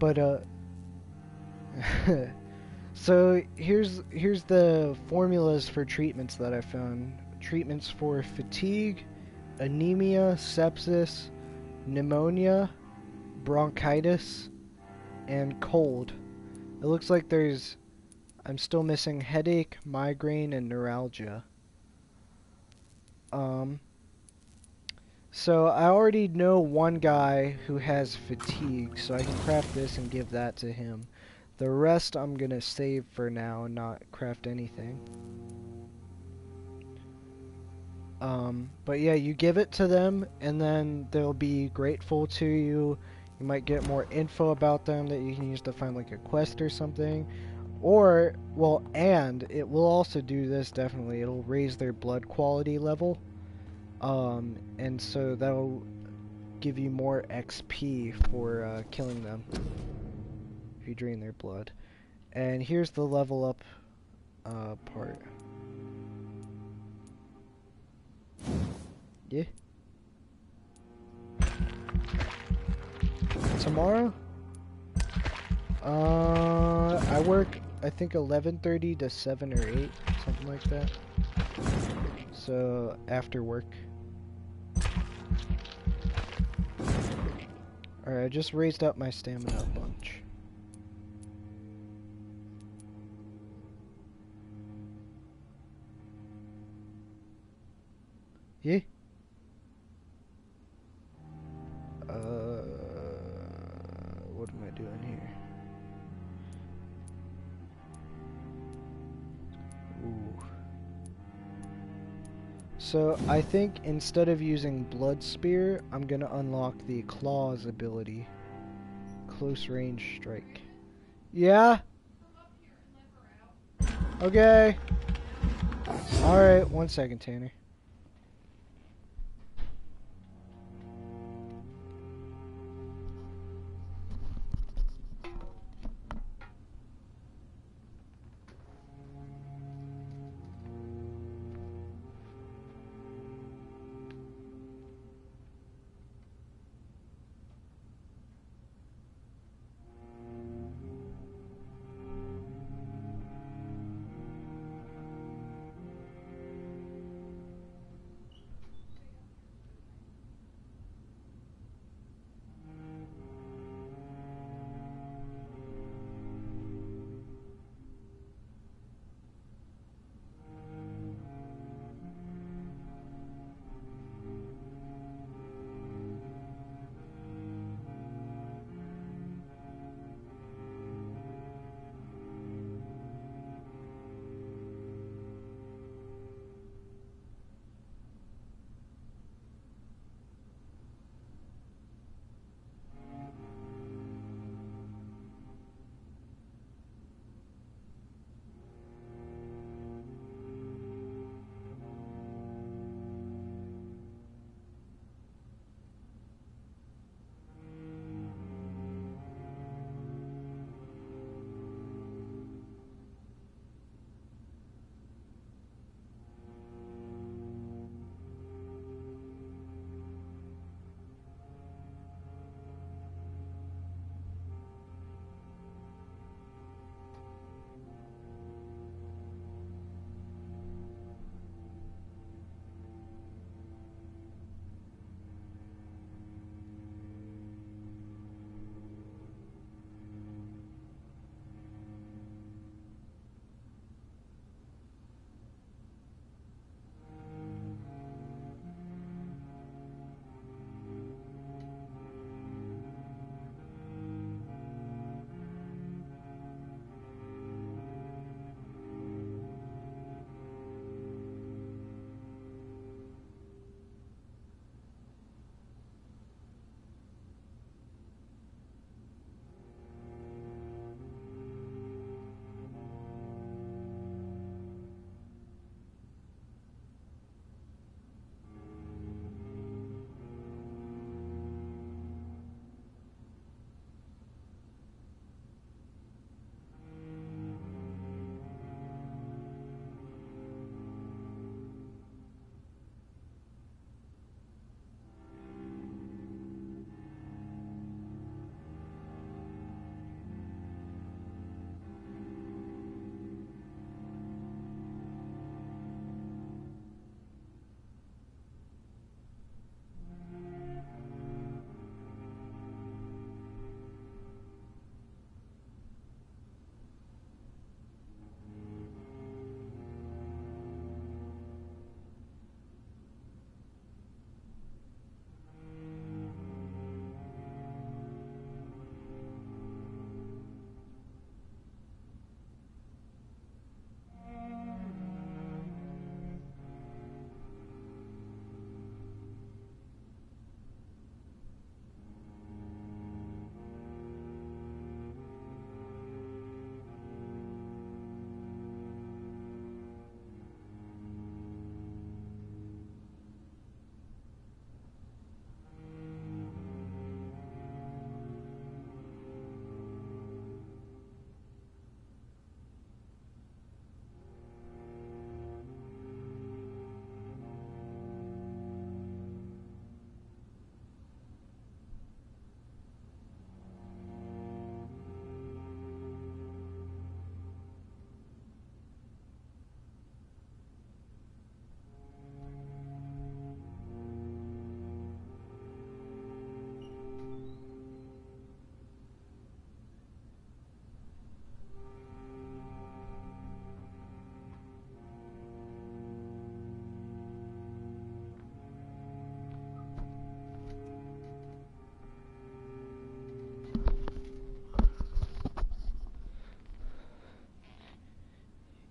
But so here's the formulas for treatments that I found. Treatments for fatigue, anemia, sepsis, pneumonia, bronchitis, and cold. It looks like I'm still missing headache, migraine, and neuralgia. So I already know one guy who has fatigue, so I can craft this and give that to him. The rest I'm gonna save for now and not craft anything. But yeah, you give it to them, and then they'll be grateful to you. You might get more info about them that you can use to find like a quest or something. Or, well, and it will also do this, definitely. It'll raise their blood quality level. And so that'll give you more XP for killing them if you drain their blood. And here's the level up part. Yeah. Tomorrow? I work, I think 11:30 to 7 or 8, something like that. So, after work. Alright, I just raised up my stamina a bunch. Yeah? What am I doing here? Ooh. So, I think instead of using Blood Spear, I'm gonna unlock the Claws ability. Close range strike. Yeah? Okay. Alright, 1 second, Tanner.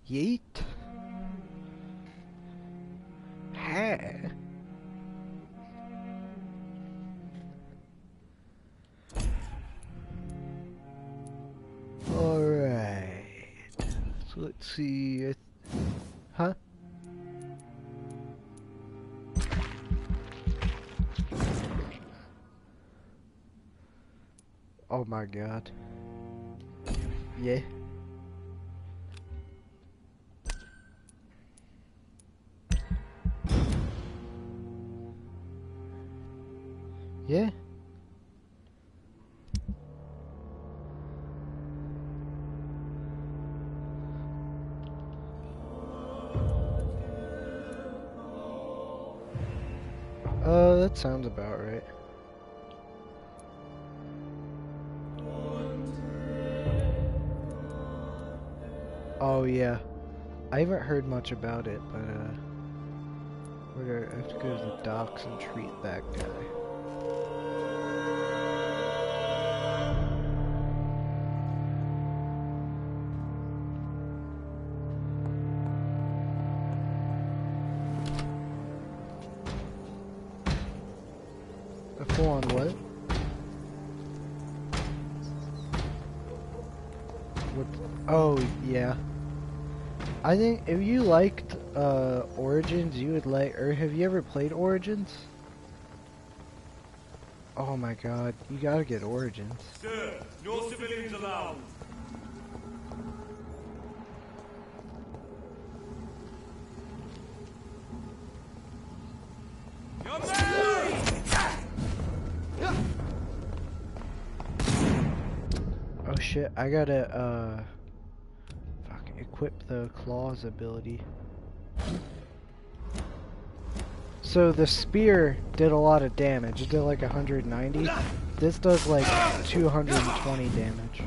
Yeet. Hey. Alright. So let's see. Huh? Oh my god. Yeah. Yeah. That sounds about right. Oh yeah. I haven't heard much about it, but I have to go to the docks and treat that guy. A full on what? What? Oh yeah. I think if you liked Origins, you would like. Or have you ever played Origins? Oh my god, you gotta get Origins. Sir, no civilians allowed. Oh shit, I gotta equip the claws ability. So the spear did a lot of damage. It did like 190. This does like 220 damage.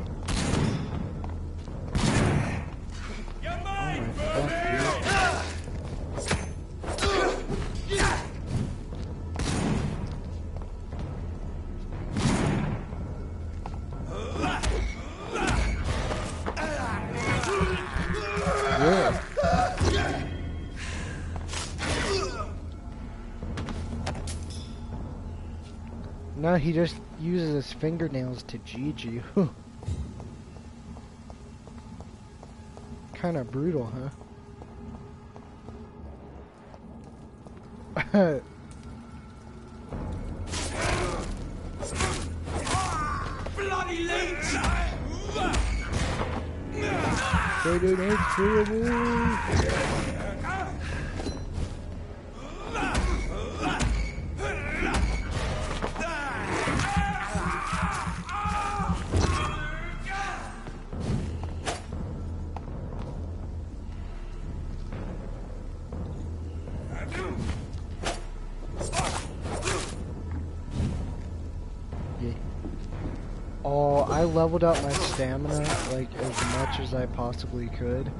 Oh my fuck, yeah. No, he just uses his fingernails to GG you. Kinda brutal, huh? Bloody leech! They do not fear me. Oh, I leveled up my stamina like as much as I possibly could,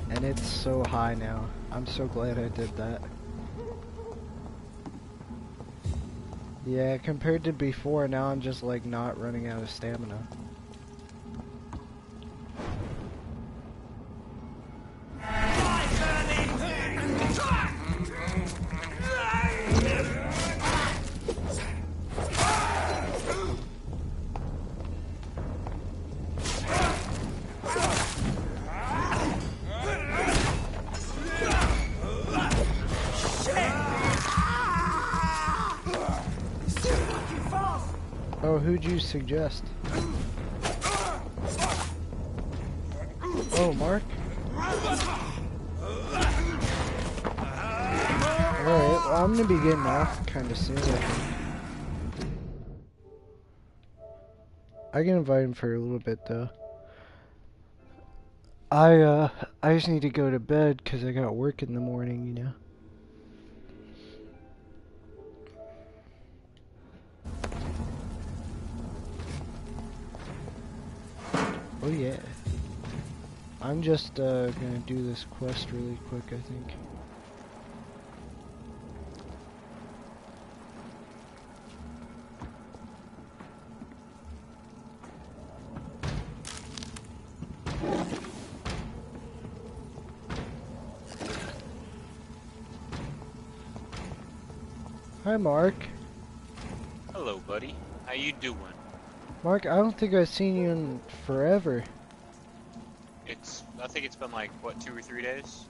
and it's so high now. I'm so glad I did that. Yeah, compared to before, now I'm just like not running out of stamina. Oh, who'd you suggest? Oh, Mark? Alright, well, I'm gonna be getting off kinda soon. I can invite him for a little bit, though. I just need to go to bed because I got work in the morning, you know? Oh yeah. I'm just gonna do this quest really quick, I think. Hi, Mark. Hello, buddy. How you doing? Mark, I don't think I've seen you in forever. I think it's been like, what, 2 or 3 days?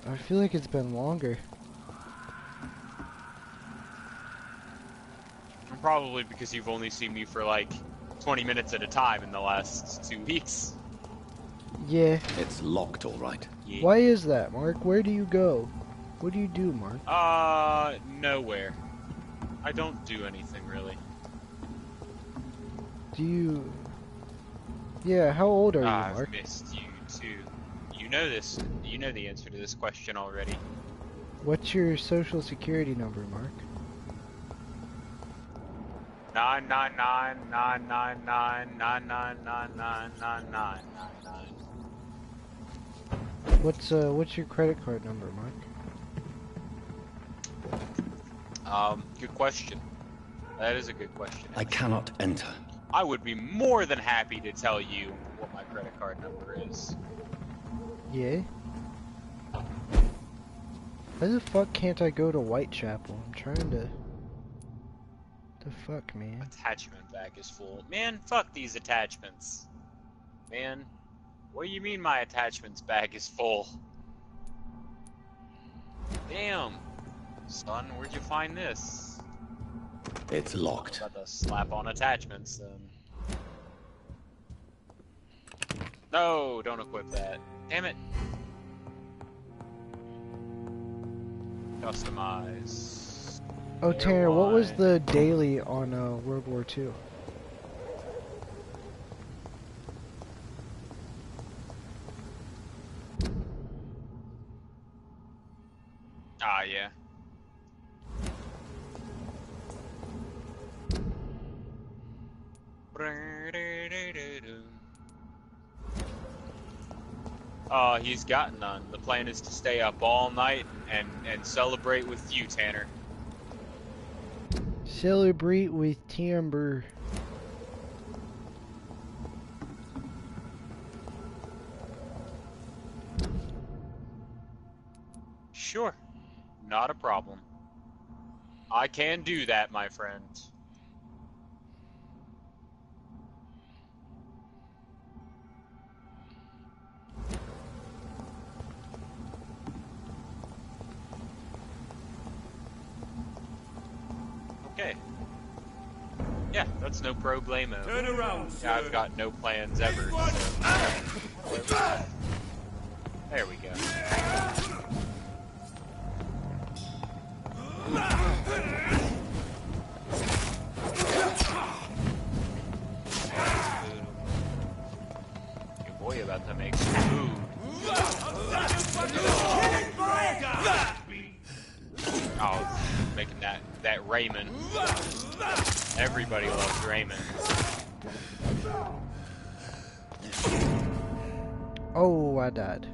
I feel like it's been longer. Probably because you've only seen me for like 20 minutes at a time in the last 2 weeks. Yeah. It's locked, all right. Yeah. Why is that, Mark? Where do you go? What do you do, Mark? Nowhere. I don't do anything, really. Do you... Yeah, how old are you, Mark? I've missed you, too. You know this. You know the answer to this question already. What's your social security number, Mark? 9999999999999. What's your credit card number, Mark? Good question. That is a good question. I cannot enter. I would be more than happy to tell you what my credit card number is. Yeah? Why the fuck can't I go to Whitechapel? I'm trying to... The fuck, man? Attachment bag is full. Man, fuck these attachments. Man, what do you mean my attachments bag is full? Damn. Son, where'd you find this? It's locked. About to slap on attachments, then. No, don't equip that. Damn it. Customize. Oh, Tanner, what was the daily on World War II? Ah, yeah. He's got none. The plan is to stay up all night and celebrate with you, Tanner. Celebrate with timber. Sure. Not a problem. I can do that, my friend. Okay. Yeah, that's no problemo. Turn around, yeah, I've got no plans ever. So. There we go. Your boy about to make some food. Oh, making that Raymond. Everybody loves Raymond. Oh, I died.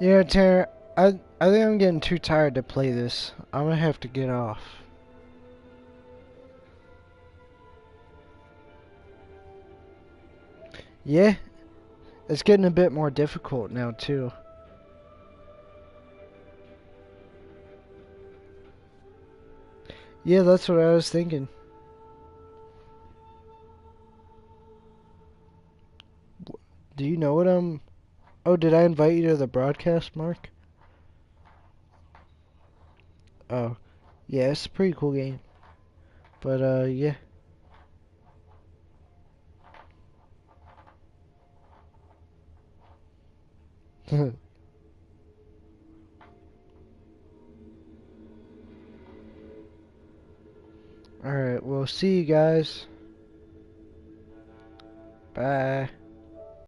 Yeah, Tanner, I think I'm getting too tired to play this. I'm gonna have to get off. Yeah, it's getting a bit more difficult now too. Yeah, that's what I was thinking. Do you know what I'm... Oh, did I invite you to the broadcast, Mark? Oh, yeah, it's a pretty cool game. But, yeah. Alright, well, see you guys. Bye.